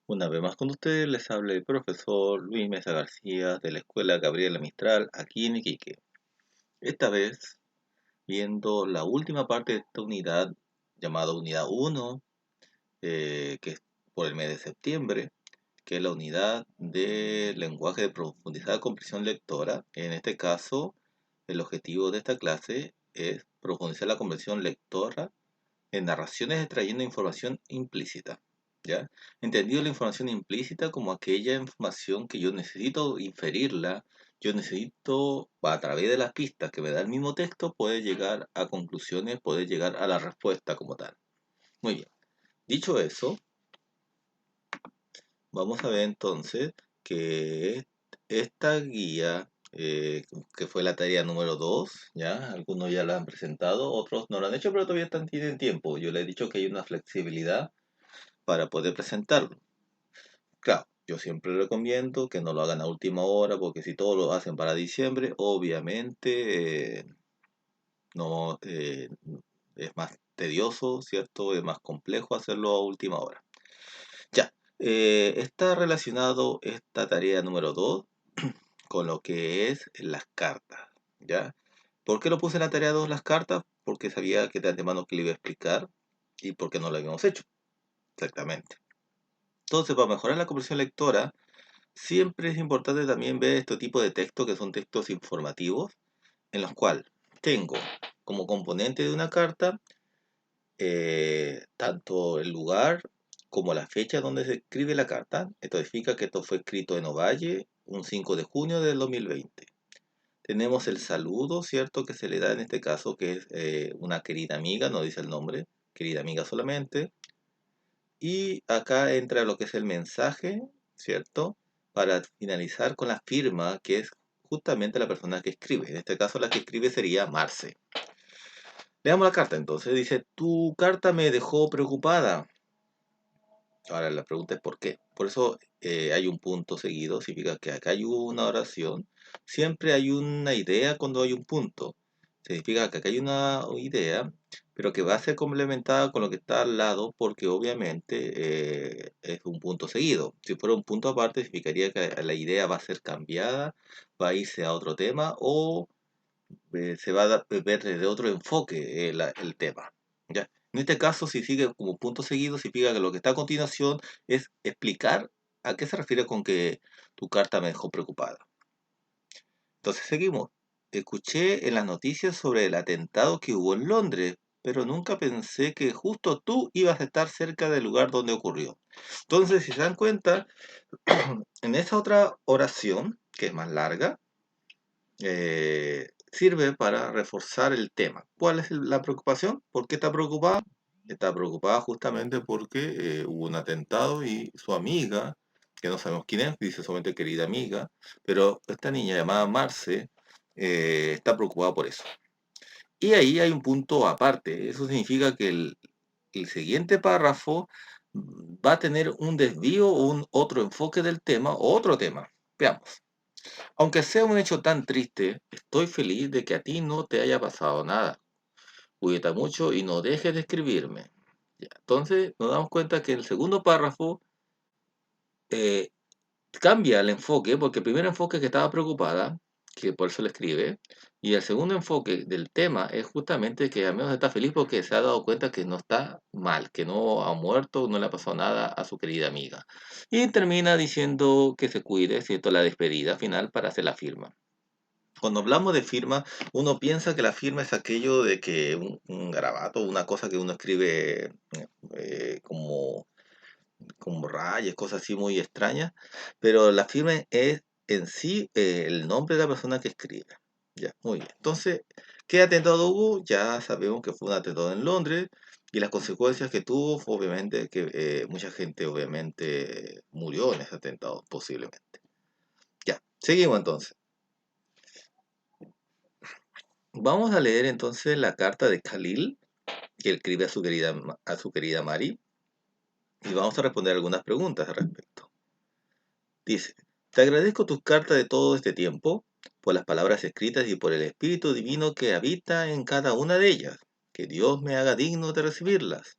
Una vez más con ustedes les habla el profesor Luis Mesa García de la Escuela Gabriela Mistral aquí en Iquique. Esta vez viendo la última parte de esta unidad llamada Unidad 1, que es por el mes de septiembre, que es la unidad de lenguaje de profundizada comprensión lectora. En este caso, el objetivo de esta clase es profundizar la comprensión lectora en narraciones extrayendo información implícita, ¿ya? Entendido la información implícita como aquella información que yo necesito inferirla, yo necesito, a través de las pistas que me da el mismo texto, poder llegar a conclusiones, poder llegar a la respuesta como tal. Muy bien. Dicho eso, vamos a ver entonces que esta guía, que fue la tarea número 2, ¿ya? Algunos ya la han presentado, otros no lo han hecho, pero todavía tienen tiempo. Yo les he dicho que hay una flexibilidad para poder presentarlo. Claro, yo siempre recomiendo que no lo hagan a última hora, porque si todos lo hacen para diciembre, obviamente no es más tedioso, ¿cierto? Es más complejo hacerlo a última hora. Ya, está relacionado esta tarea número 2 con lo que es las cartas, ¿ya? ¿Por qué lo puse en la tarea 2 las cartas? Porque sabía que de antemano que le iba a explicar y porque no lo habíamos hecho, exactamente. Entonces, para mejorar la comprensión lectora, siempre es importante también ver este tipo de textos que son textos informativos, en los cuales tengo como componente de una carta tanto el lugar como la fecha donde se escribe la carta. Esto significa que esto fue escrito en Ovalle un 5 de junio del 2020. Tenemos el saludo, ¿cierto? Que se le da en este caso, que es una querida amiga, no dice el nombre, querida amiga solamente. Y acá entra lo que es el mensaje, ¿cierto? Para finalizar con la firma, que es justamente la persona que escribe. En este caso, la que escribe sería Marce. Leamos la carta entonces. Dice, tu carta me dejó preocupada. Ahora la pregunta es ¿por qué? Por eso hay un punto seguido, significa que acá hay una oración. Siempre hay una idea cuando hay un punto. Significa que acá hay una idea, pero que va a ser complementada con lo que está al lado, porque obviamente es un punto seguido. Si fuera un punto aparte, significaría que la idea va a ser cambiada, va a irse a otro tema o se va a ver desde otro enfoque el tema. ¿Ya? En este caso, si sigue como punto seguido, significa que lo que está a continuación es explicar a qué se refiere con que tu carta me dejó preocupada. Entonces seguimos. Escuché en las noticias sobre el atentado que hubo en Londres, pero nunca pensé que justo tú ibas a estar cerca del lugar donde ocurrió. Entonces, si se dan cuenta, en esa otra oración, que es más larga, sirve para reforzar el tema. ¿Cuál es la preocupación? ¿Por qué está preocupada? Está preocupada justamente porque hubo un atentado y su amiga, que no sabemos quién es, dice solamente querida amiga, pero esta niña llamada Marce está preocupada por eso. Y ahí hay un punto aparte. Eso significa que el siguiente párrafo va a tener un desvío o un otro enfoque del tema o otro tema. Veamos. Aunque sea un hecho tan triste, estoy feliz de que a ti no te haya pasado nada. Cuídate mucho y no dejes de escribirme. Ya, entonces nos damos cuenta que el segundo párrafo eh, cambia el enfoque, porque el primer enfoque que estaba preocupada, que por eso le escribe, y el segundo enfoque del tema es justamente que al menos está feliz porque se ha dado cuenta que no está mal, que no ha muerto, no le ha pasado nada a su querida amiga. Y termina diciendo que se cuide, ¿cierto? La despedida final para hacer la firma. Cuando hablamos de firma, uno piensa que la firma es aquello de que un garabato, una cosa que uno escribe como rayas, cosas así muy extrañas, pero la firma es en sí el nombre de la persona que escribe. Ya, muy bien. Entonces, ¿qué atentado hubo? Ya sabemos que fue un atentado en Londres y las consecuencias que tuvo, fue obviamente que mucha gente obviamente murió en ese atentado, posiblemente. Ya, seguimos entonces. Vamos a leer entonces la carta de Khalil que escribe a su querida Mari y vamos a responder algunas preguntas al respecto. Dice, te agradezco tus cartas de todo este tiempo, por las palabras escritas y por el Espíritu Divino que habita en cada una de ellas. Que Dios me haga digno de recibirlas.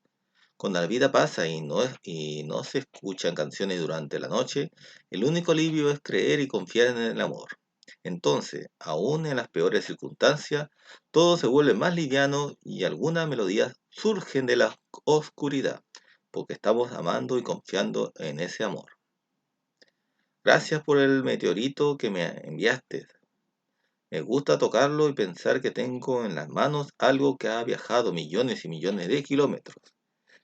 Cuando la vida pasa y no se escuchan canciones durante la noche, el único alivio es creer y confiar en el amor. Entonces, aún en las peores circunstancias, todo se vuelve más liviano y algunas melodías surgen de la oscuridad, porque estamos amando y confiando en ese amor. Gracias por el meteorito que me enviaste. Me gusta tocarlo y pensar que tengo en las manos algo que ha viajado millones y millones de kilómetros.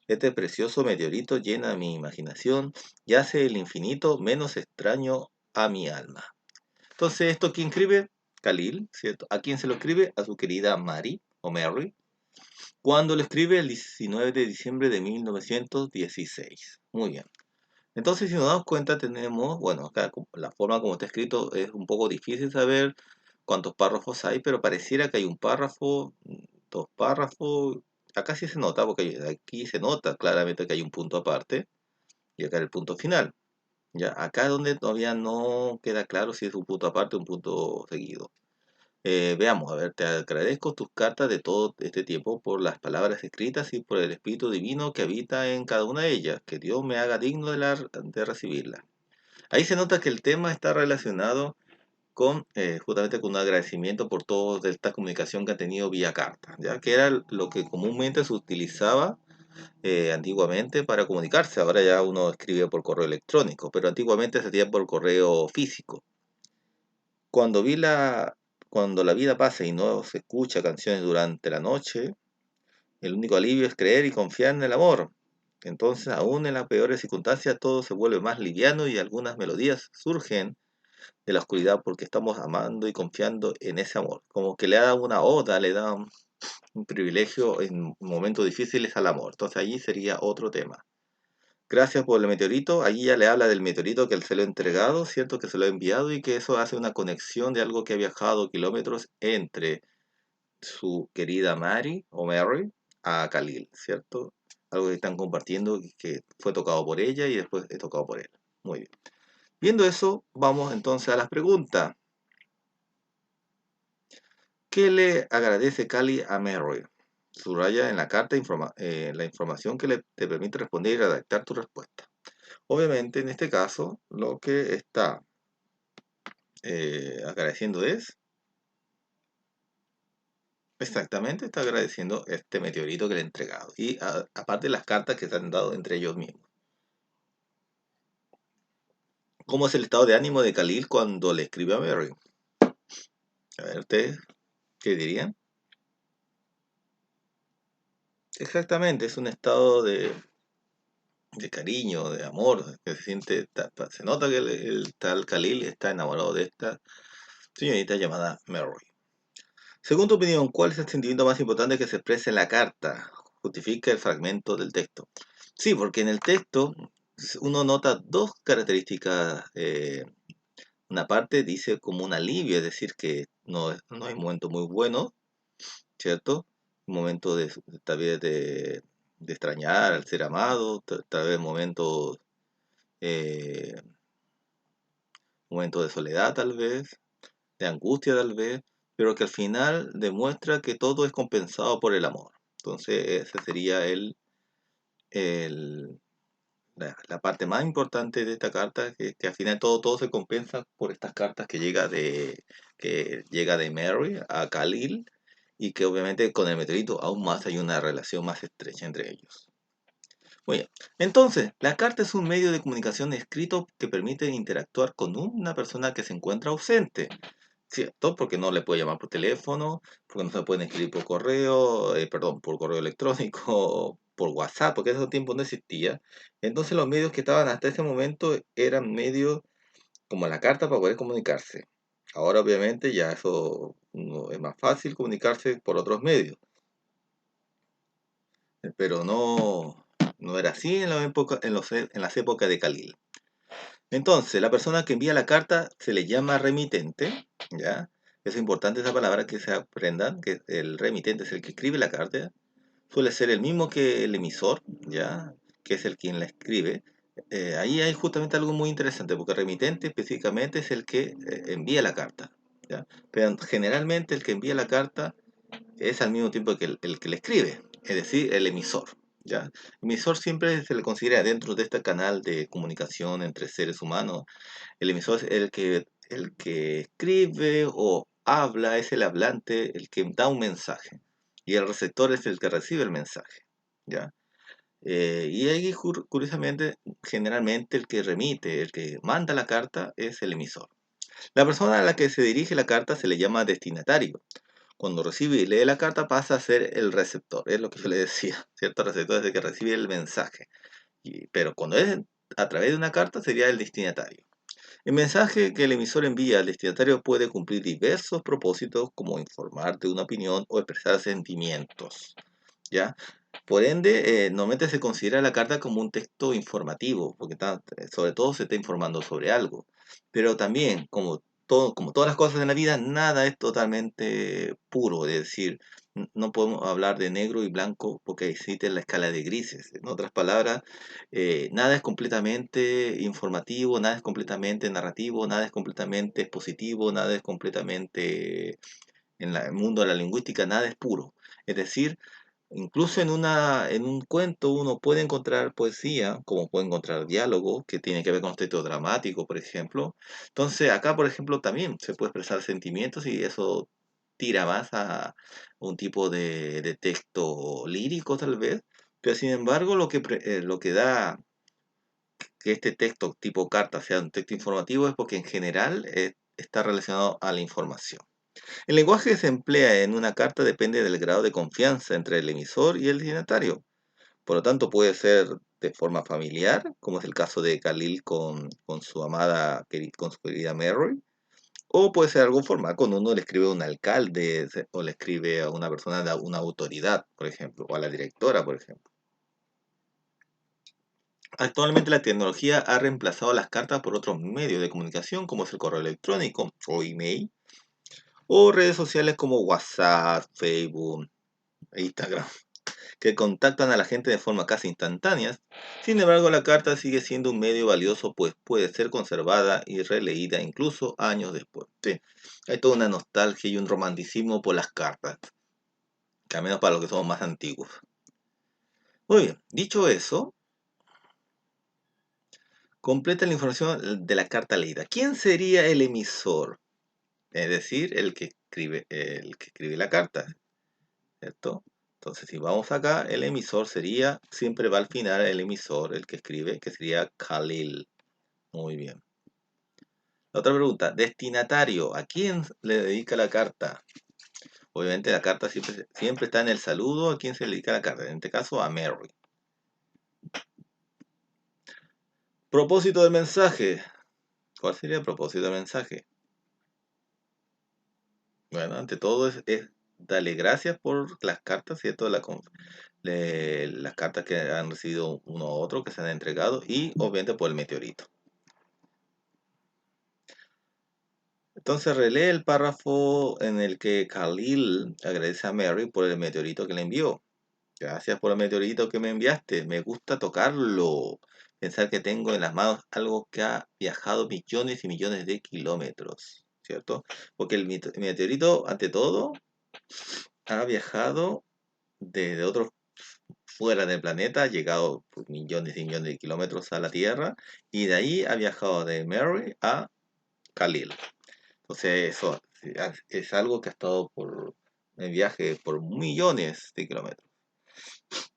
Este precioso meteorito llena mi imaginación y hace el infinito menos extraño a mi alma. Entonces, ¿esto quién escribe? Khalil, ¿cierto? ¿A quién se lo escribe? A su querida Mary, o Mary, cuando lo escribe el 19 de diciembre de 1916. Muy bien. Entonces, si nos damos cuenta, tenemos, bueno, acá la forma como está escrito es un poco difícil saber cuántos párrafos hay, pero pareciera que hay un párrafo, dos párrafos. Acá sí se nota, porque aquí se nota claramente que hay un punto aparte y acá el punto final. Ya, acá es donde todavía no queda claro si es un punto aparte o un punto seguido. Veamos, a ver, te agradezco tus cartas de todo este tiempo por las palabras escritas y por el Espíritu Divino que habita en cada una de ellas. Que Dios me haga digno de recibirla. Ahí se nota que el tema está relacionado con justamente con un agradecimiento por toda esta comunicación que ha tenido vía carta, ya que era lo que comúnmente se utilizaba antiguamente para comunicarse. Ahora ya uno escribe por correo electrónico, pero antiguamente se hacía por correo físico. Cuando vi la, cuando la vida pasa y no se escucha canciones durante la noche, el único alivio es creer y confiar en el amor. Entonces, aún en las peores circunstancias, todo se vuelve más liviano y algunas melodías surgen de la oscuridad porque estamos amando y confiando en ese amor. Como que le da una oda, le da un privilegio en momentos difíciles al amor. Entonces allí sería otro tema. Gracias por el meteorito. Allí ya le habla del meteorito que él se lo ha entregado, ¿cierto? Que se lo ha enviado y que eso hace una conexión de algo que ha viajado kilómetros entre su querida Mary o Mary a Khalil, ¿cierto? Algo que están compartiendo y que fue tocado por ella y después es tocado por él. Muy bien. Viendo eso, vamos entonces a las preguntas. ¿Qué le agradece Cali a Mary? Subraya en la carta la información que te permite responder y redactar tu respuesta. Obviamente, en este caso, lo que está agradeciendo es, exactamente, está agradeciendo este meteorito que le he entregado. Y aparte las cartas que se han dado entre ellos mismos. ¿Cómo es el estado de ánimo de Khalil cuando le escribe a Mary? A ver, ¿ustedes qué dirían? Exactamente, es un estado de cariño, de amor, que se siente, se nota que el tal Khalil está enamorado de esta señorita llamada Mary. Según tu opinión, ¿cuál es el sentimiento más importante que se expresa en la carta? Justifica el fragmento del texto. Sí, porque en el texto uno nota dos características. Una parte dice como un alivio, es decir, que no hay momento muy bueno, ¿cierto? Un momento tal vez de extrañar al ser amado, tal vez eh, momentos de soledad, tal vez, de angustia, tal vez, pero que al final demuestra que todo es compensado por el amor. Entonces, ese sería el, la parte más importante de esta carta, que al final todo se compensa por estas cartas que llega de Mary a Khalil y que obviamente con el meteorito aún más hay una relación más estrecha entre ellos. Muy bien. Entonces, la carta es un medio de comunicación escrito que permite interactuar con una persona que se encuentra ausente, ¿cierto? Porque no le puede llamar por teléfono, porque no se pueden escribir por correo, perdón, por correo electrónico, por WhatsApp, porque en esos tiempos no existía. Entonces los medios que estaban hasta ese momento eran medios como la carta para poder comunicarse. Ahora obviamente ya eso no, es más fácil comunicarse por otros medios, pero no era así en la época, en las épocas de Khalil. Entonces, la persona que envía la carta se le llama remitente, ¿ya? Es importante esa palabra que se aprendan, que el remitente es el que escribe la carta, suele ser el mismo que el emisor, ¿ya? Que es el quien la escribe. Ahí hay justamente algo muy interesante, porque el remitente específicamente es el que envía la carta, ¿ya? Pero generalmente el que envía la carta es al mismo tiempo que el que le escribe, es decir, el emisor. ¿ya? Emisor siempre se le considera dentro de este canal de comunicación entre seres humanos. El emisor es el que escribe o habla, es el hablante, el que da un mensaje. Y el receptor es el que recibe el mensaje, ¿ya? Y ahí, curiosamente, generalmente el que remite, el que manda la carta es el emisor. La persona a la que se dirige la carta se le llama destinatario. Cuando recibe y lee la carta pasa a ser el receptor, es lo que yo le decía, ¿cierto? El receptor es el que recibe el mensaje. Pero cuando es a través de una carta sería el destinatario. El mensaje que el emisor envía al destinatario puede cumplir diversos propósitos como informar de una opinión o expresar sentimientos, ¿ya? Por ende, normalmente se considera la carta como un texto informativo, porque sobre todo se está informando sobre algo. Pero también, como todas las cosas en la vida, nada es totalmente puro. Es decir, no podemos hablar de negro y blanco porque existe la escala de grises. En otras palabras, nada es completamente informativo, nada es completamente narrativo, nada es completamente expositivo, nada es completamente, en el mundo de la lingüística, nada es puro. Es decir, incluso en un cuento uno puede encontrar poesía, como puede encontrar diálogo, que tiene que ver con un texto dramático, por ejemplo. Entonces, acá, por ejemplo, también se puede expresar sentimientos y eso tira más a un tipo de texto lírico, tal vez. Pero sin embargo, lo que da que este texto tipo carta sea un texto informativo es porque en general está relacionado a la información. El lenguaje que se emplea en una carta depende del grado de confianza entre el emisor y el destinatario. Por lo tanto, puede ser de forma familiar, como es el caso de Khalil con su amada, con su querida Mary, o puede ser algo formal cuando uno le escribe a un alcalde o le escribe a una persona de una autoridad, por ejemplo, o a la directora, por ejemplo. Actualmente la tecnología ha reemplazado las cartas por otros medios de comunicación como es el correo electrónico o email, o redes sociales como WhatsApp, Facebook, Instagram, que contactan a la gente de forma casi instantánea. Sin embargo, la carta sigue siendo un medio valioso, pues puede ser conservada y releída incluso años después. Sí, hay toda una nostalgia y un romanticismo por las cartas, que al menos para los que somos más antiguos. Muy bien, dicho eso, completa la información de la carta leída. ¿Quién sería el emisor? Es decir, el que escribe la carta, ¿cierto? Entonces, si vamos acá, el emisor sería, siempre va al final el emisor, el que escribe, que sería Khalil. Muy bien. La otra pregunta, destinatario, ¿a quién le dedica la carta? Obviamente la carta siempre está en el saludo, ¿a quién se le dedica la carta? En este caso, a Mary. Propósito del mensaje. ¿Cuál sería el propósito del mensaje? Bueno, ante todo es darle gracias por las cartas, ¿cierto? Las cartas que han recibido uno u otro, que se han entregado, y obviamente por el meteorito. Entonces relee el párrafo en el que Khalil agradece a Mary por el meteorito que le envió. Gracias por el meteorito que me enviaste. Me gusta tocarlo. Pensar que tengo en las manos algo que ha viajado millones y millones de kilómetros, ¿cierto? Porque el meteorito, ante todo, ha viajado desde otros fuera del planeta, ha llegado por millones y millones de kilómetros a la Tierra, y de ahí ha viajado de Mary a Khalil. Entonces, eso es algo que ha estado en viaje por millones de kilómetros.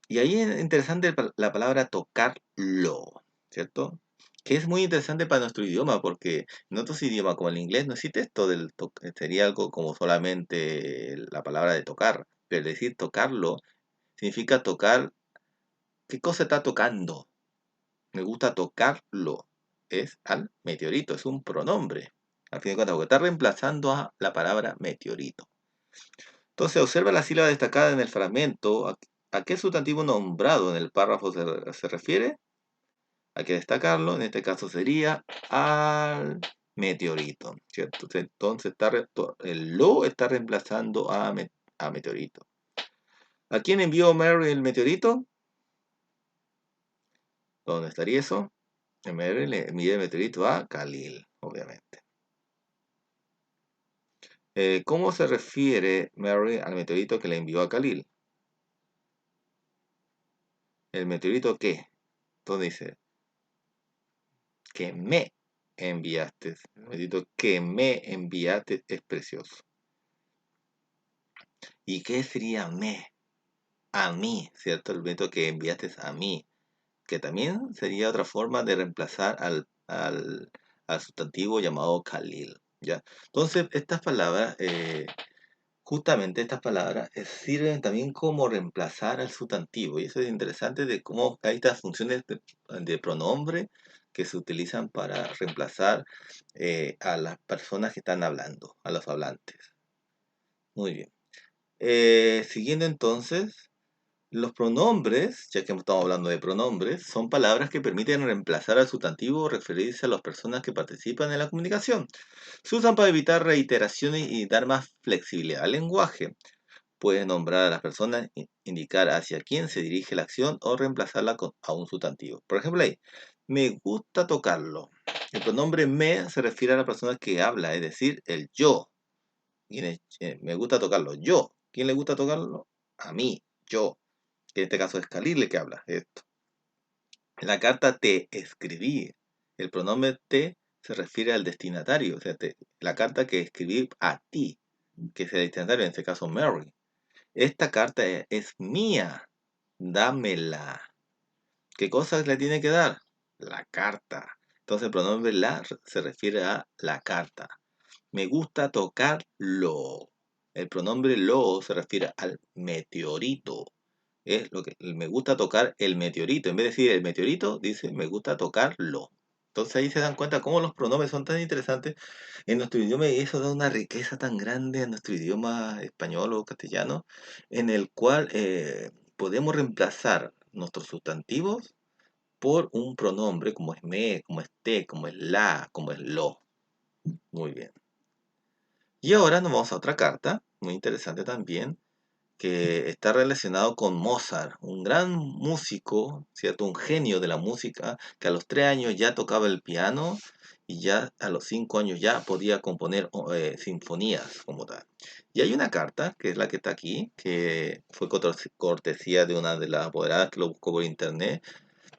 Y ahí es interesante la palabra tocarlo, ¿cierto? Que es muy interesante para nuestro idioma, porque en otros idiomas como el inglés no existe esto sería algo como solamente la palabra de tocar, pero decir tocarlo significa tocar, ¿qué cosa está tocando? Me gusta tocarlo, es al meteorito, es un pronombre. Al fin de cuentas, porque está reemplazando a la palabra meteorito. Entonces, observa la sílaba destacada en el fragmento. ¿A qué sustantivo nombrado en el párrafo se refiere? Hay que destacarlo. En este caso sería al meteorito, ¿cierto? Entonces, el lo está reemplazando a meteorito. ¿A quién envió Mary el meteorito? ¿Dónde estaría eso? Mary le envió el meteorito a Khalil, obviamente. ¿Cómo se refiere Mary al meteorito que le envió a Khalil? ¿El meteorito qué? Entonces dice, que me enviaste. El meteorito que me enviaste es precioso. ¿Y qué sería me? A mí, ¿cierto? El meteorito que enviaste a mí. Que también sería otra forma de reemplazar al sustantivo llamado Khalil. ¿Ya? Entonces, estas palabras, justamente estas palabras sirven también como reemplazar al sustantivo. Y eso es interesante de cómo hay estas funciones de pronombre que se utilizan para reemplazar a las personas que están hablando, a los hablantes. Muy bien. Siguiendo entonces, los pronombres, ya que estamos hablando de pronombres, son palabras que permiten reemplazar al sustantivo o referirse a las personas que participan en la comunicación. Se usan para evitar reiteraciones y dar más flexibilidad al lenguaje. Puedes nombrar a las personas, indicar hacia quién se dirige la acción o reemplazarla a un sustantivo. Por ejemplo, ahí, me gusta tocarlo. El pronombre me se refiere a la persona que habla, es decir, el yo. Me gusta tocarlo, yo. ¿Quién le gusta tocarlo? A mí, yo. Que en este caso es Khalil el que habla esto. En la carta te escribí. El pronombre te se refiere al destinatario, o sea, la carta que escribí a ti, que es el destinatario, en este caso Mary. Esta carta es mía, dámela. ¿Qué cosa le tiene que dar? La carta. Entonces el pronombre la se refiere a la carta. Me gusta tocarlo. El pronombre lo se refiere al meteorito. Es lo que me gusta tocar el meteorito. En vez de decir el meteorito, dice me gusta tocarlo. Entonces ahí se dan cuenta cómo los pronombres son tan interesantes en nuestro idioma y eso da una riqueza tan grande a nuestro idioma español o castellano, en el cual podemos reemplazar nuestros sustantivos por un pronombre como es me, como es te, como es la, como es lo. Muy bien. Y ahora nos vamos a otra carta, muy interesante también, que está relacionado con Mozart, un gran músico, ¿cierto? Un genio de la música, que a los 3 años ya tocaba el piano y ya a los 5 años ya podía componer sinfonías como tal. Y hay una carta, que es la que está aquí, que fue cortesía de una de las apoderadas que lo buscó por internet,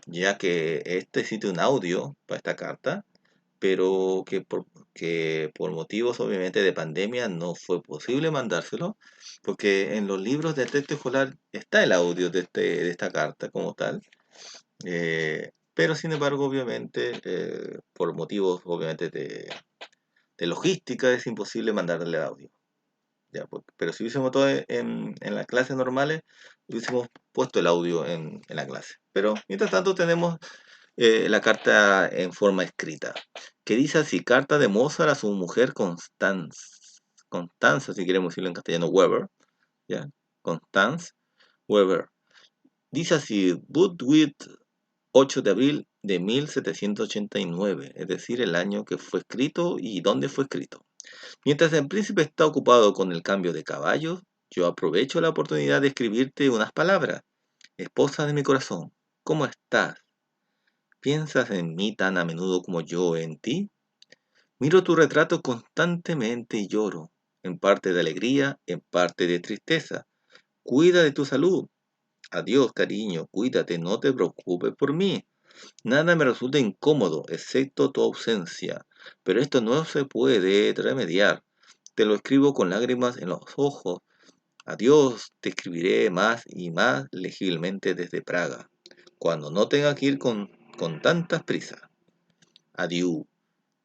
ya que este existe un audio para esta carta, pero que por motivos obviamente de pandemia no fue posible mandárselo, porque en los libros de texto escolar está el audio de esta carta como tal, pero sin embargo obviamente por motivos obviamente de logística es imposible mandarle el audio. Ya, pero si hubiésemos todo en las clases normales, hubiésemos puesto el audio en la clase. Pero mientras tanto tenemos la carta en forma escrita, que dice así, carta de Mozart a su mujer Constanza, si queremos decirlo en castellano, Weber, ¿ya? Constance Weber. Dice así, Budwig, 8 de abril de 1789, es decir, el año que fue escrito y dónde fue escrito. Mientras el príncipe está ocupado con el cambio de caballos, yo aprovecho la oportunidad de escribirte unas palabras. Esposa de mi corazón, ¿cómo estás? ¿Piensas en mí tan a menudo como yo en ti? Miro tu retrato constantemente y lloro, en parte de alegría, en parte de tristeza. Cuida de tu salud. Adiós, cariño, cuídate, no te preocupes por mí. Nada me resulta incómodo, excepto tu ausencia, pero esto no se puede remediar. Te lo escribo con lágrimas en los ojos. Adiós, te escribiré más y más legiblemente desde Praga, cuando no tenga que ir con tantas prisas. Adiós.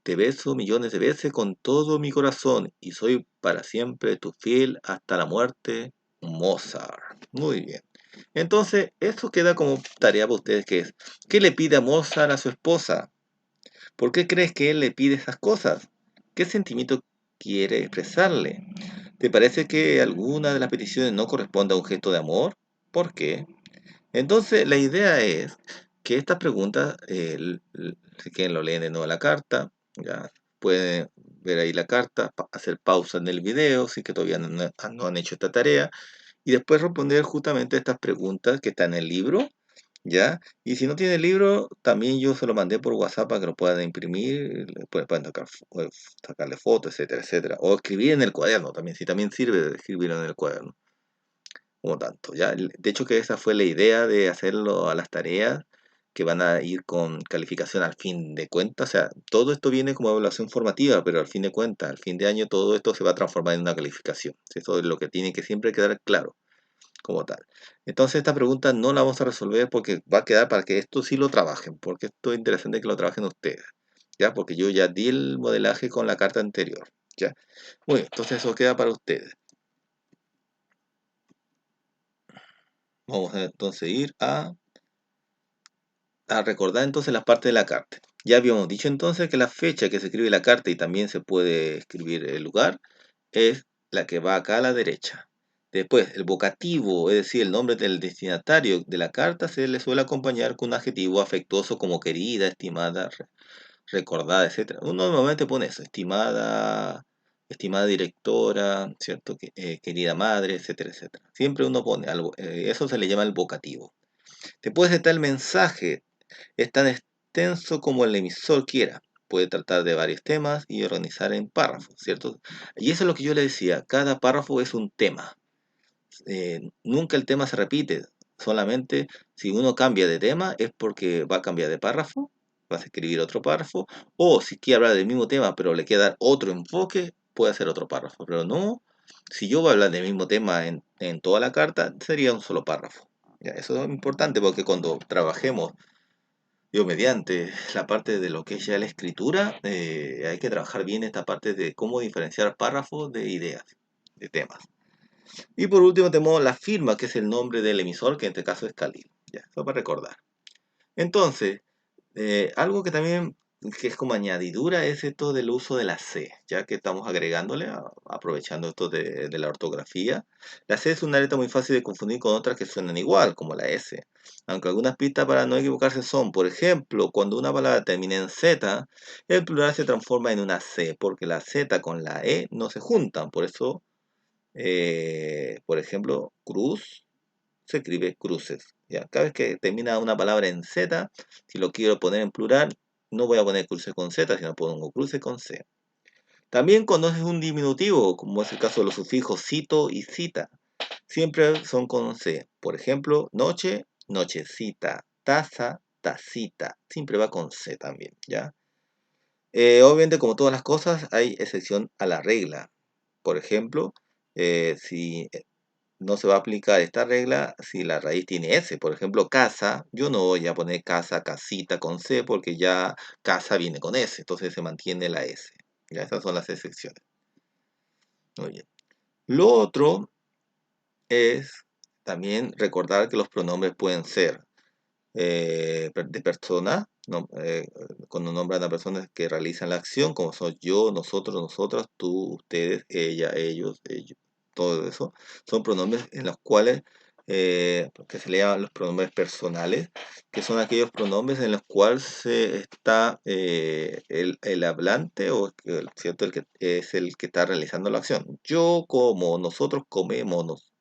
Te beso millones de veces con todo mi corazón y soy para siempre tu fiel hasta la muerte, Mozart. Muy bien. Entonces, eso queda como tarea para ustedes, que es, ¿qué le pide a Mozart a su esposa? ¿Por qué crees que él le pide esas cosas? ¿Qué sentimiento quiere expresarle? ¿Te parece que alguna de las peticiones no corresponde a un gesto de amor? ¿Por qué? Entonces, la idea es que estas preguntas, si quieren lo leen de nuevo la carta, ya pueden ver ahí la carta, hacer pausa en el video, si que todavía no han hecho esta tarea, y después responder justamente estas preguntas que están en el libro, ¿ya? Y si no tiene el libro, también yo se lo mandé por WhatsApp para que lo puedan imprimir, pueden sacarle fotos, etcétera, etcétera. O escribir en el cuaderno también, si también sirve de escribir en el cuaderno. como tanto, ¿ya? De hecho que esa fue la idea de hacerlo a las tareas que van a ir con calificación al fin de cuentas. O sea, todo esto viene como evaluación formativa, pero al fin de cuentas, al fin de año, todo esto se va a transformar en una calificación. Eso es lo que tiene que siempre quedar claro, como tal. Entonces esta pregunta no la vamos a resolver porque va a quedar para que esto sí lo trabajen, porque esto es interesante que lo trabajen ustedes, ¿ya? Porque yo ya di el modelaje con la carta anterior, ¿ya? Bueno, entonces eso queda para ustedes. Vamos a entonces ir a recordar entonces las partes de la carta. Ya habíamos dicho entonces que la fecha que se escribe la carta y también se puede escribir el lugar es la que va acá a la derecha. Después, el vocativo, es decir, el nombre del destinatario de la carta se le suele acompañar con un adjetivo afectuoso como querida, estimada, recordada, etcétera. Uno normalmente pone eso, estimada, estimada directora, ¿cierto? Querida madre, etcétera, etcétera. Siempre uno pone algo, eso se le llama el vocativo. Después está el mensaje, es tan extenso como el emisor quiera. Puede tratar de varios temas y organizar en párrafos, ¿cierto? Y eso es lo que yo le decía, cada párrafo es un tema. Nunca el tema se repite, solamente si uno cambia de tema es porque va a cambiar de párrafo, va a escribir otro párrafo, o si quiere hablar del mismo tema pero le queda otro enfoque, puede hacer otro párrafo, pero no, si yo voy a hablar del mismo tema en toda la carta, sería un solo párrafo. Ya, eso es importante porque cuando trabajemos, yo mediante la parte de lo que es ya la escritura, hay que trabajar bien esta parte de cómo diferenciar párrafos de ideas, de temas. Y por último tenemos la firma, que es el nombre del emisor, que en este caso es Khalil. Ya, eso para recordar. Entonces, algo que también que es como añadidura es esto del uso de la C, ya que estamos agregándole, aprovechando esto de la ortografía. La C es una letra muy fácil de confundir con otras que suenan igual, como la S. Aunque algunas pistas para no equivocarse son, por ejemplo, cuando una palabra termina en Z, el plural se transforma en una C, porque la Z con la E no se juntan. Por eso, por ejemplo, cruz se escribe cruces. ¿Ya? Cada vez que termina una palabra en Z, si lo quiero poner en plural, no voy a poner cruces con Z, sino pongo cruces con C. También cuando es un diminutivo, como es el caso de los sufijos cito y cita, siempre son con C. Por ejemplo, noche, nochecita, taza, tacita, siempre va con C también, ¿ya? Obviamente, como todas las cosas, hay excepción a la regla. Por ejemplo, si no se va a aplicar esta regla si la raíz tiene S. Por ejemplo, casa, yo no voy a poner casa, casita con C porque ya casa viene con S, entonces se mantiene la S. Ya, esas son las excepciones. Muy bien. Lo otro es también recordar que los pronombres pueden ser de persona, no, cuando nombran a personas que realizan la acción, como son yo, nosotros, nosotras, tú, ustedes, ella, ellos, todo eso, son pronombres en los cuales, que se le llaman los pronombres personales, que son aquellos pronombres en los cuales se está el hablante o ¿cierto? El que es el que está realizando la acción. Yo como, nosotros comemos,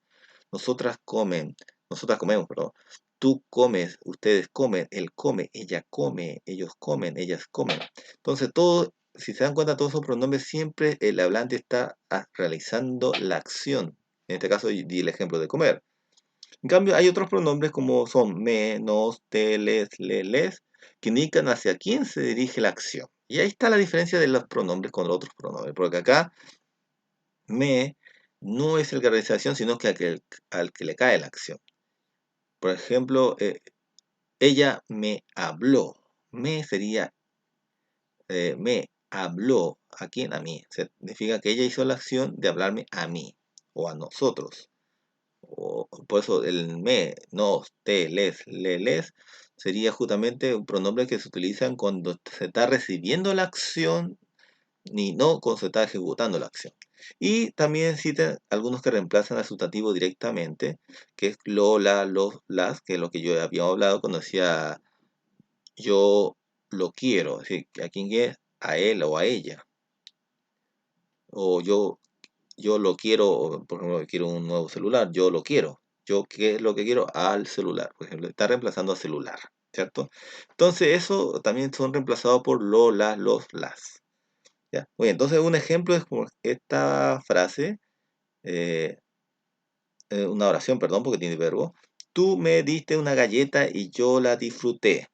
nosotras comen, nosotras comemos, perdón. Tú comes, ustedes comen, él come, ella come, ellos comen, ellas comen. Entonces, todo, si se dan cuenta, todos esos pronombres siempre el hablante está realizando la acción. En este caso, di el ejemplo de comer. En cambio, hay otros pronombres como son me, nos, te, les, le, les, que indican hacia quién se dirige la acción. Y ahí está la diferencia de los pronombres con los otros pronombres, porque acá me no es el que realiza la acción, sino que al que le cae la acción. Por ejemplo, ella me habló. Me sería, me habló. ¿A quién? A mí. Significa que ella hizo la acción de hablarme a mí o a nosotros. Por eso el me, nos, te, les sería justamente un pronombre que se utilizan cuando se está recibiendo la acción ni no cuando se está ejecutando la acción. Y también existen algunos que reemplazan al sustantivo directamente, que es lo, la, los, las, que es lo que yo había hablado cuando decía yo lo quiero, es decir, ¿a quién es? A él o a ella. O yo lo quiero, por ejemplo, quiero un nuevo celular, yo lo quiero. Yo, ¿qué es lo que quiero? Al celular, por ejemplo, está reemplazando a celular, ¿cierto? Entonces, eso también son reemplazados por lo, las, los, las. ¿Ya? Oye, entonces un ejemplo es como esta frase, eh, una oración, perdón, porque tiene verbo. Tú me diste una galleta y yo la disfruté.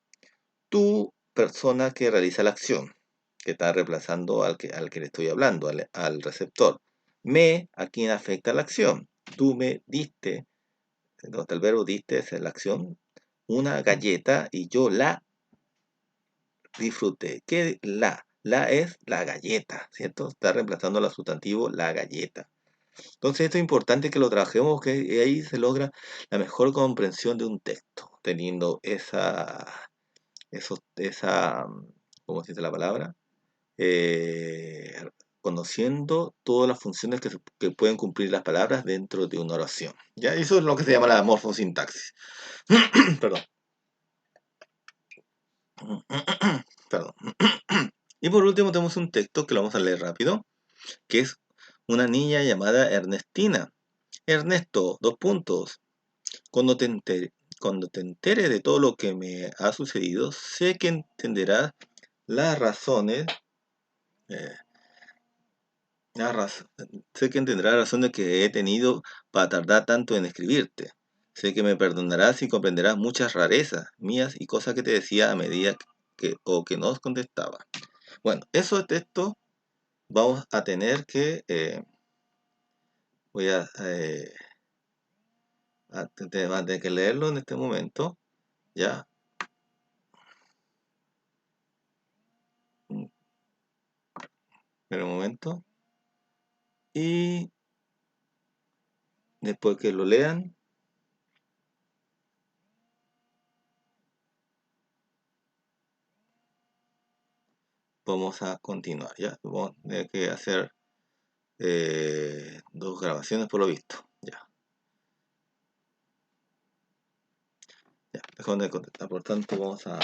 Tú, persona que realiza la acción, que está reemplazando al que le estoy hablando, al receptor. Me, a quien afecta la acción. Tú me diste, donde está el verbo diste, es la acción, una galleta y yo la disfruté. ¿Qué la? La es la galleta, ¿cierto? Está reemplazando al sustantivo la galleta. Entonces esto es importante que lo trabajemos, porque ahí se logra la mejor comprensión de un texto, teniendo ¿cómo se dice la palabra? Eh, Conociendo todas las funciones que pueden cumplir las palabras dentro de una oración. Ya, eso es lo que se llama la morfosintaxis. Perdón. Perdón. Y por último tenemos un texto que lo vamos a leer rápido, que es una niña llamada Ernestina. Ernesto, dos puntos. Cuando te enteres de todo lo que me ha sucedido, sé que entenderás las razones, eh, las raz- sé que entenderás las razones que he tenido para tardar tanto en escribirte. Sé que me perdonarás y comprenderás muchas rarezas mías y cosas que te decía a medida que no os contestaba. Bueno, eso de texto vamos a tener que, voy a tener que leerlo en este momento, ya. Mm, espera un momento. Y después que lo lean, vamos a continuar, ¿ya? Vamos a tener que hacer dos grabaciones por lo visto, ya. Ya, dejando de contestar, por tanto vamos a...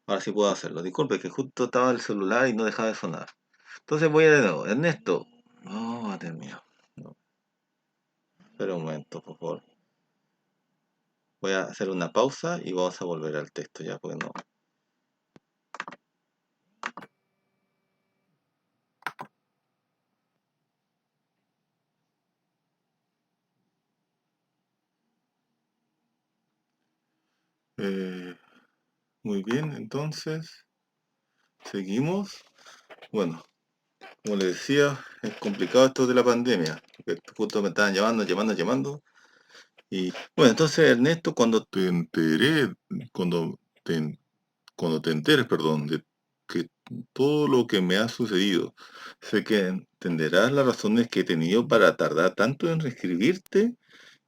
Ahora sí puedo hacerlo. Disculpe que justo estaba el celular y no dejaba de sonar. Entonces voy a de nuevo. Ernesto. No, Dios mío. No, espera un momento, por favor. Voy a hacer una pausa y vamos a volver al texto, ya, porque no. Eh, Muy bien, entonces, seguimos. Bueno, como les decía, es complicado esto de la pandemia, porque justo me estaban llamando. Y bueno, entonces Ernesto, cuando te, en- cuando te enteres, perdón, de que todo lo que me ha sucedido, sé que entenderás las razones que he tenido para tardar tanto en reescribirte,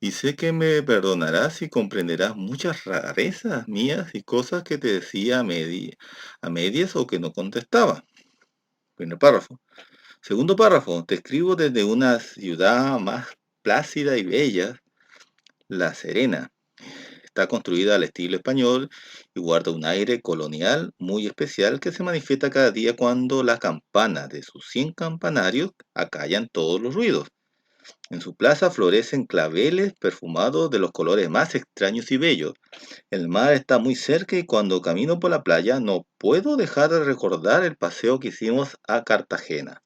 y sé que me perdonarás y comprenderás muchas rarezas mías y cosas que te decía a medias o que no contestaba. Primer párrafo. Segundo párrafo, te escribo desde una ciudad más plácida y bella, La Serena. Está construida al estilo español y guarda un aire colonial muy especial que se manifiesta cada día cuando las campanas de sus 100 campanarios acallan todos los ruidos. En su plaza florecen claveles perfumados de los colores más extraños y bellos. El mar está muy cerca y cuando camino por la playa no puedo dejar de recordar el paseo que hicimos a Cartagena.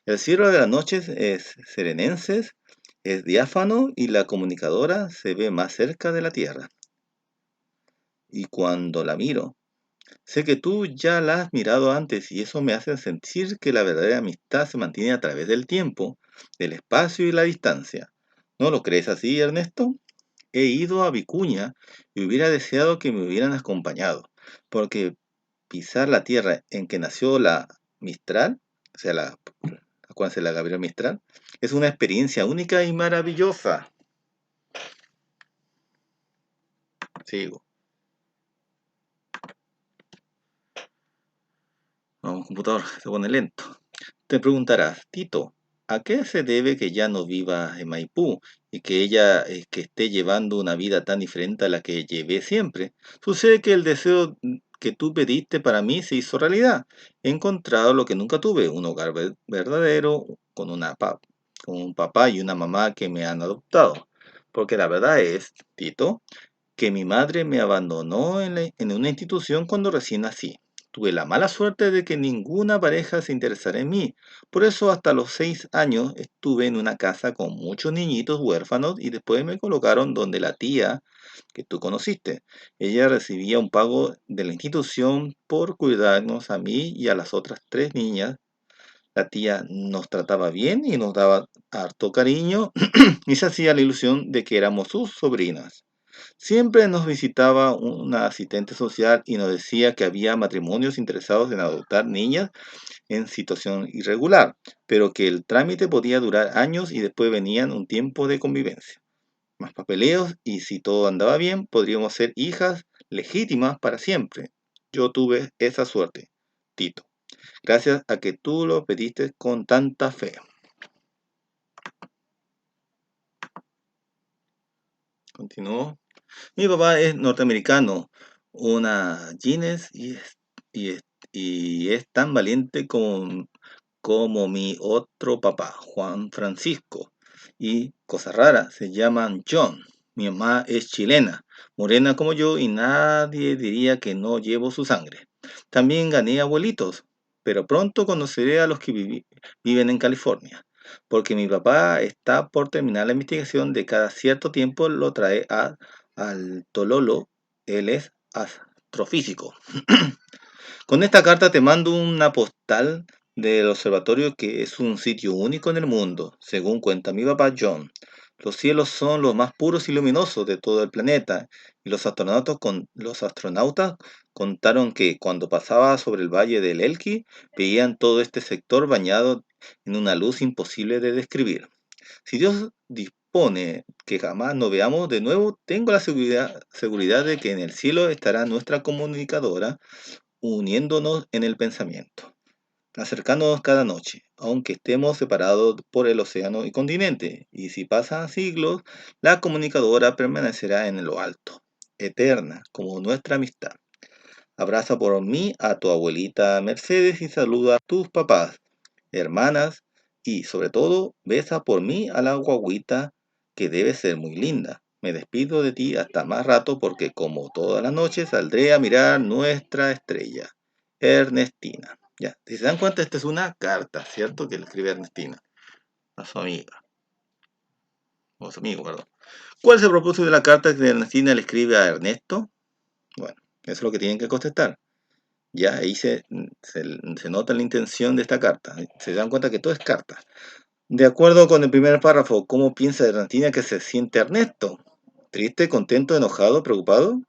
El cielo de las noches es serenenses, es diáfano y la comunicadora se ve más cerca de la tierra. Y cuando la miro, sé que tú ya la has mirado antes y eso me hace sentir que la verdadera amistad se mantiene a través del tiempo, del espacio y la distancia. ¿No lo crees así, Ernesto? He ido a Vicuña y hubiera deseado que me hubieran acompañado, porque pisar la tierra en que nació la Mistral, o sea, acuérdense, la Gabriela Mistral, es una experiencia única y maravillosa. Sigo. Vamos, computador, se pone lento. Te preguntarás, Tito, ¿a qué se debe que ya no viva en Maipú y que ella que esté llevando una vida tan diferente a la que llevé siempre? Sucede que el deseo que tú pediste para mí se hizo realidad. He encontrado lo que nunca tuve, un hogar verdadero con un papá y una mamá que me han adoptado. Porque la verdad es, Tito, que mi madre me abandonó en una institución cuando recién nací. Tuve la mala suerte de que ninguna pareja se interesara en mí. Por eso hasta los 6 años estuve en una casa con muchos niñitos huérfanos y después me colocaron donde la tía que tú conociste. Ella recibía un pago de la institución por cuidarnos a mí y a las otras 3 niñas. La tía nos trataba bien y nos daba harto cariño y se hacía la ilusión de que éramos sus sobrinas. Siempre nos visitaba una asistente social y nos decía que había matrimonios interesados en adoptar niñas en situación irregular, pero que el trámite podía durar años y después venían un tiempo de convivencia. Más papeleos y si todo andaba bien, podríamos ser hijas legítimas para siempre. Yo tuve esa suerte, Tito, gracias a que tú lo pediste con tanta fe. Continuó. Mi papá es norteamericano, una Guinness y es, y es tan valiente como mi otro papá, Juan Francisco. Y cosa rara, se llaman John. Mi mamá es chilena, morena como yo y nadie diría que no llevo su sangre. También gané abuelitos, pero pronto conoceré a los que viven en California, porque mi papá está por terminar la investigación de cada cierto tiempo lo trae al Tololo, él es astrofísico. Con esta carta te mando una postal del observatorio que es un sitio único en el mundo, según cuenta mi papá John. Los cielos son los más puros y luminosos de todo el planeta, y los astronautas contaron que cuando pasaba sobre el valle del Elqui, veían todo este sector bañado en una luz imposible de describir. Si Dios dispone que jamás nos veamos de nuevo, tengo la seguridad de que en el cielo estará nuestra comunicadora uniéndonos en el pensamiento, acercándonos cada noche, aunque estemos separados por el océano y continente, y si pasan siglos, la comunicadora permanecerá en lo alto, eterna, como nuestra amistad. Abraza por mí a tu abuelita Mercedes y saluda a tus papás, hermanas, y sobre todo, besa por mí a la guagüita que debe ser muy linda. Me despido de ti hasta más rato porque como toda la noche saldré a mirar nuestra estrella. Ernestina. Ya, si se dan cuenta, esta es una carta, ¿cierto? Que le escribe Ernestina a su amiga, o a su amigo, perdón. ¿Cuál es el propósito de la carta que Ernestina le escribe a Ernesto? Bueno, eso es lo que tienen que contestar. Ya ahí se nota la intención de esta carta. Se dan cuenta que todo es carta. De acuerdo con el primer párrafo, ¿cómo piensa Ernestina que se siente Ernesto? ¿Triste, contento, enojado, preocupado?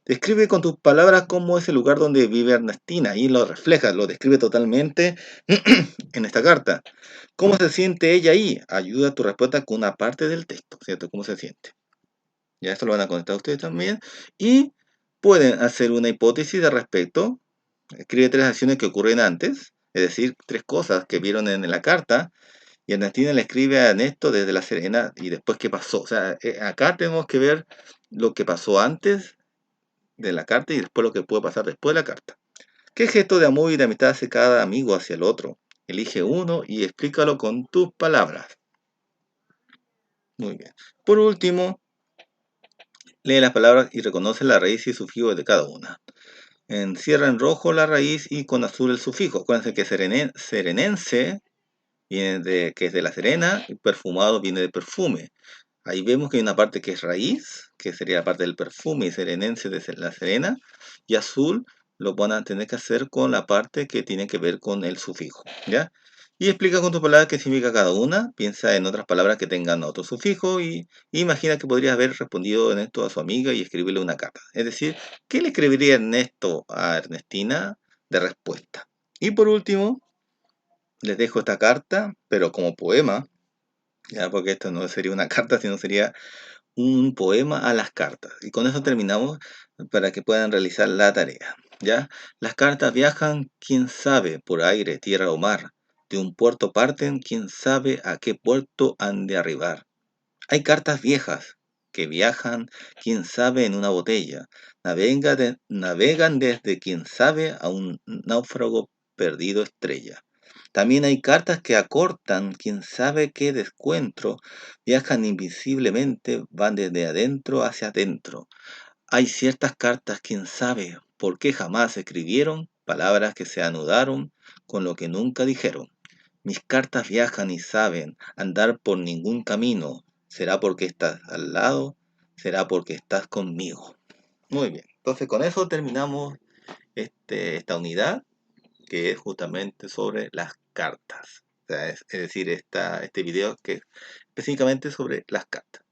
Describe con tus palabras cómo es el lugar donde vive Ernestina y lo refleja, lo describe totalmente en esta carta. ¿Cómo se siente ella ahí? Ayuda a tu respuesta con una parte del texto, ¿cierto? ¿Cómo se siente? Ya esto lo van a conectar ustedes también. Y pueden hacer una hipótesis de respecto. Escribe 3 acciones que ocurren antes, es decir, 3 cosas que vieron en la carta. Y Ernestina le escribe a Ernesto desde La Serena y después qué pasó. O sea, acá tenemos que ver lo que pasó antes de la carta y después lo que puede pasar después de la carta. ¿Qué gesto de amor y de amistad hace cada amigo hacia el otro? Elige uno y explícalo con tus palabras. Muy bien. Por último, lee las palabras y reconoce la raíz y sufijo de cada una. Encierra en rojo la raíz y con azul el sufijo. Acuérdense que serenense viene que es de la Serena y perfumado viene de perfume. Ahí vemos que hay una parte que es raíz, que sería la parte del perfume y serenense de la Serena, y azul lo van a tener que hacer con la parte que tiene que ver con el sufijo, ¿ya? Y explica con tus palabras qué significa cada una, piensa en otras palabras que tengan otro sufijo y imagina que podrías haber respondido en esto a su amiga y escribirle una carta. Es decir, ¿qué le escribiría Ernesto a Ernestina de respuesta? Y por último, les dejo esta carta, pero como poema, ya, porque esto no sería una carta, sino sería un poema a las cartas. Y con eso terminamos para que puedan realizar la tarea. ¿Ya? Las cartas viajan, quién sabe, por aire, tierra o mar. De un puerto parten, quién sabe a qué puerto han de arribar. Hay cartas viejas que viajan, quién sabe, en una botella. Navegan desde quién sabe a un náufrago perdido estrella. También hay cartas que acortan, quién sabe qué descuentro, viajan invisiblemente, van desde adentro hacia adentro. Hay ciertas cartas, quién sabe por qué jamás se escribieron, palabras que se anudaron con lo que nunca dijeron. Mis cartas viajan y saben andar por ningún camino. ¿Será porque estás al lado? ¿Será porque estás conmigo? Muy bien, entonces con eso terminamos esta unidad que es justamente sobre las cartas. O sea, es decir, este video que es específicamente sobre las cartas.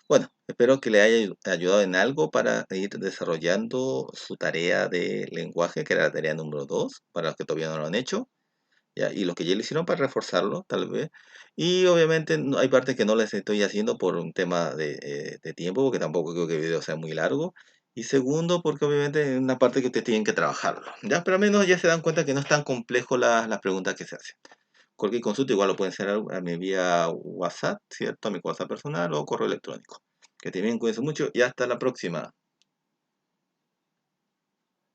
Bueno, espero que le haya ayudado en algo para ir desarrollando su tarea de lenguaje, que era la tarea número 2 para los que todavía no lo han hecho, ¿ya? Y los que ya lo hicieron para reforzarlo, tal vez. Y obviamente hay partes que no les estoy haciendo por un tema de tiempo, porque tampoco creo que el video sea muy largo. Y segundo, porque obviamente es una parte que ustedes tienen que trabajarlo, ¿ya? Pero al menos ya se dan cuenta que no es tan complejo las preguntas que se hacen. Cualquier consulta igual lo pueden hacer a mi vía WhatsApp, ¿cierto? A mi WhatsApp personal o correo electrónico. Que te bien, cuídense mucho y hasta la próxima.